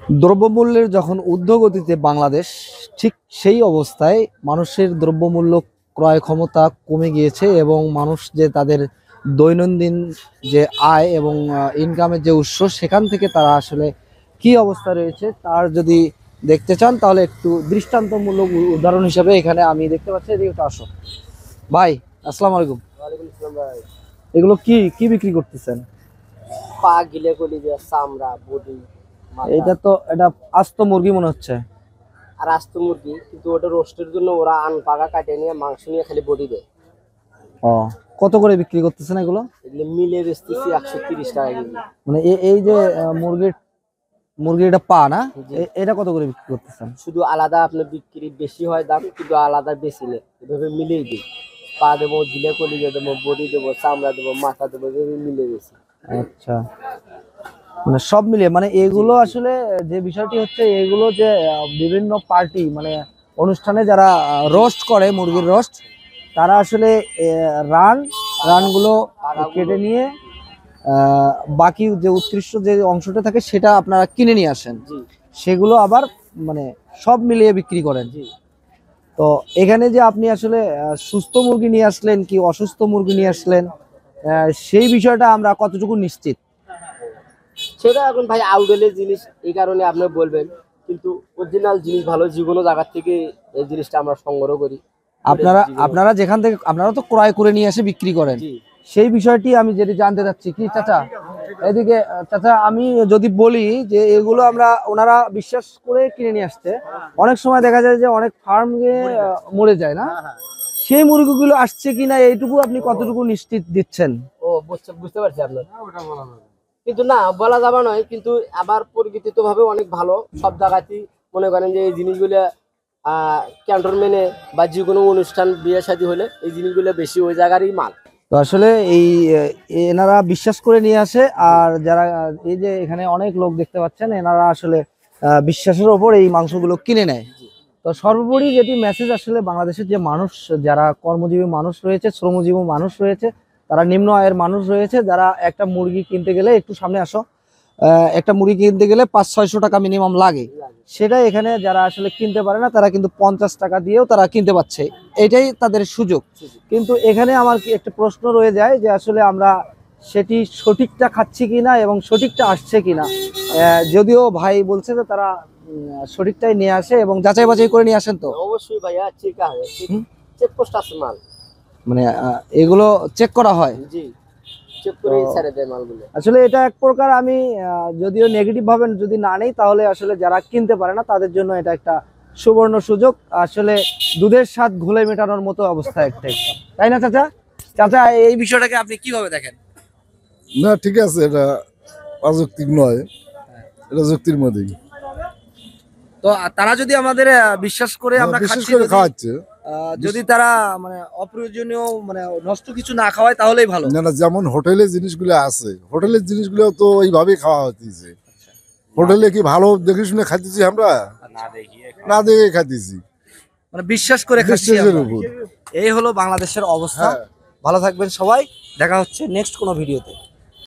দ্রব্যমূল্যের যখন ঊর্ধ্বগতিতে বাংলাদেশ, ঠিক সেই অবস্থায় মানুষের দ্রব্যমূল্য ক্রয় ক্ষমতা কমে গিয়েছে এবং মানুষ যে তাদের দৈনন্দিন যে আয় এবং ইনকামের যে উৎস সেখান থেকে তারা আসলে কি অবস্থা রয়েছে তার যদি দেখতে চান তাহলে একটু দৃষ্টান্তমূলক উদাহরণ হিসেবে এখানে আমি দেখতে পাচ্ছি। এদিকে একটু আসো ভাই। আসসালামু আলাইকুম। ওয়ালাইকুম আসসালাম ভাই। এগুলো কি কি বিক্রি করতেছেন? পা গিলে কলি যে চামড়া বডি মাথা এটা আস্ত মুরগি মনে হচ্ছে। আর আস্ত মুরগি, কিন্তু ওটা রোস্টের জন্য ওরা আন পাকা কাটে নিয়ে মাংস নিয়ে খালি বডি দেয়। ও, কত করে বিক্রি করতেছেন এগুলো? এগুলো মিলে বেচতেছি 130 টাকা কেজি। মানে এই যে মুরগির এটা পা না, জি। এটা কত করে বিক্রি করতেছেন? শুধু আলাদা আপনার বিক্রি বেশি হয় দাম, কিন্তু আলাদা বেশি নেই। এভাবে মিলেই দিই। পা দেবো, গিলে কলি দেবো, বডি দেবো, চামড়া দেবো, মাথা দেবো, এভাবে মিলে বেশি। আচ্ছা, মানে সব মিলিয়ে মানে এগুলো আসলে যে বিষয়টি হচ্ছে এগুলো যে বিভিন্ন পার্টি মানে অনুষ্ঠানে যারা রোস্ট করে মুরগির রোস্ট, তারা আসলে রানগুলো কেটে নিয়ে বাকি যে উৎকৃষ্ট যে অংশটা থাকে সেটা আপনারা কিনে নিয়ে আসেন, জি সেগুলো আবার মানে সব মিলিয়ে বিক্রি করেন। জি। তো এখানে যে আপনি আসলে সুস্থ মুরগি নিয়ে আসলেন কি অসুস্থ মুরগি নিয়ে আসলেন, সেই বিষয়টা আমরা কতটুকু নিশ্চিত? সেটা এখন ভাই আউটডোরের জিনিস, এই কারণে আপনি বলবেন, কিন্তু অরিজিনাল জিনিস ভালো যে কোনো জায়গা থেকে এই জিনিসটা আমরা সংগ্রহ করি। আপনারা যেখান থেকে আপনারা তো ক্রয় করে নিয়ে এসে বিক্রি করেন, জি সেই বিষয়টি আমি যেটি জানতে চাচ্ছি। কি চাচা, এদিকে চাচা, আমি যদি বলি যে এগুলো ওনারা বিশ্বাস করে কিনে নিয়ে আসছে, অনেক সময় দেখা যায় যে অনেক ফার্ম মরে যায় না, সেই মুরগিগুলো আসছে কিনা এইটুকু আপনি কতটুকু নিশ্চিত দিচ্ছেন? ও বুঝতে বুঝতে পারছি আপনার, কিন্তু না বলা যাবে নয়, কিন্তু আবার পরিচিত ভাবে অনেক ভালো সব জায়গাতেই। মনে করেন যে এই জিনিসগুলো ক্যান্টনমেন্টে বা যে কোনো অনুষ্ঠান বিয়ে শাদী হলে এই জিনিসগুলো বেশি ওই জায়গারই মাল। তো আসলে এই এনারা বিশ্বাস করে নিয়ে আসে, আর যারা এই যে এখানে অনেক লোক দেখতে পাচ্ছেন এনারা আসলে বিশ্বাসের ওপর এই মাংসগুলো কিনে নেয়। তো সর্বোপরি যেটি মেসেজ আসলে বাংলাদেশের যে মানুষ, যারা কর্মজীবী মানুষ রয়েছে, শ্রমজীবী মানুষ রয়েছে, তারা নিম্ন আয়ের মানুষ রয়েছে, যারা একটা মুরগি কিনতে গেলে, একটু সামনে আসো, একটা মুরগি কিনতে গেলে 500-600 টাকা মিনিমাম লাগে। সেটা এখানে যারা আসলে কিনতে পারে না তারা কিন্তু 50 টাকা দিয়েও তারা কিনতে পাচ্ছে, এটাই তাদের সুযোগ। কিন্তু এখানে আমার কি একটা প্রশ্ন রয়ে যায় যে আসলে আমরা সেটি সঠিকটা খাচ্ছি কিনা এবং সঠিকটা আসছে কিনা। যদিও ভাই বলছে যে তারা সঠিকটাই নিয়ে আসে এবং যাচাই বাছাই করে নিয়ে আসেন। তো অবশ্যই ভাইয়া, ঠিক আছে, চেক পোস্ট আছে মাল, মানে এগুলো চেক করা হয়। জি চেক করে ছেড়ে দেয় মালগুলো। আসলে এটা এক প্রকার আমি যদিও নেগেটিভ ভাবে যদি না নেই, তাহলে আসলে যারা কিনতে পারে না তাদের জন্য এটা একটা সুবর্ণ সুযোগ। আসলে দুধের স্বাদ ঘোলে মেটানোর মতো অবস্থা একটাই, তাই না চাচা? চাচা, এই বিষয়টাকে আপনি কিভাবে দেখেন? না, ঠিক আছে, এটা অযৌক্তিক নয়, এটা যুক্তির মধ্যেই। তো তারা যদি আমাদের বিশ্বাস করে আমরা বিশেষ খাচ্ছি, করে খাওয়াচ্ছে। যদি তারা মানে অপ্রয়োজনীয় মানে নষ্ট কিছু না খাওয়ায় তাহলেই ভালো। না না, যেমন হোটেলে জিনিসগুলো আছে, হোটেলের জিনিসগুলো তো ওইভাবেই খাওয়া হতেছে। হোটেলে কি ভালো দেখে শুনে খাইতেছি আমরা? না দেখে খাইতেছি, মানে বিশ্বাস করে খাচ্ছি বিশ্বাসের আমরা। উপর। এই হলো বাংলাদেশের অবস্থা। হ্যাঁ। ভালো থাকবেন সবাই, দেখা হচ্ছে নেক্সট কোনো ভিডিওতে।